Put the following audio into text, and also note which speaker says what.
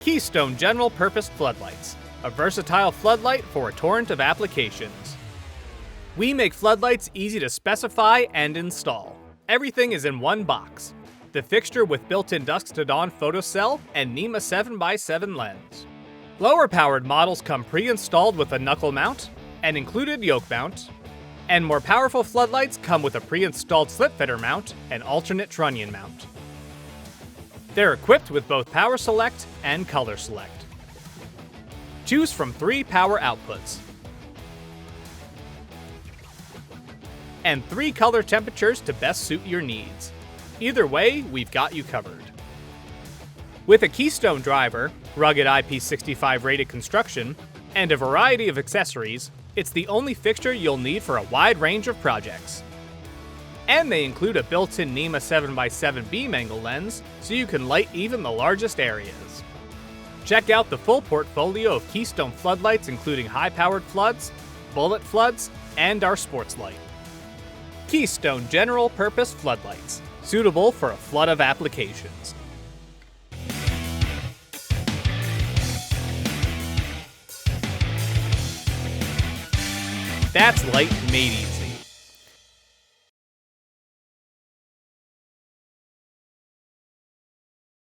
Speaker 1: Keystone General Purpose Floodlights, a versatile floodlight for a torrent of applications. We make floodlights easy to specify and install. Everything is in one box. The fixture with built-in dusk to dawn photocell and NEMA 7x7 lens. Lower powered models come pre-installed with a knuckle mount, an included yoke mount, and more powerful floodlights come with a pre-installed slipfitter mount and alternate trunnion mount. They're equipped with both power select and color select. Choose from 3 power outputs and 3 color temperatures to best suit your needs. Either way, we've got you covered. With a Keystone driver, rugged IP65 rated construction, and a variety of accessories, it's the only fixture you'll need for a wide range of projects. And they include a built-in NEMA 7x7 beam angle lens, so you can light even the largest areas. Check out the full portfolio of Keystone floodlights, including high-powered floods, bullet floods, and our sports light. Keystone General Purpose Floodlights, suitable for a flood of applications. That's light made easy.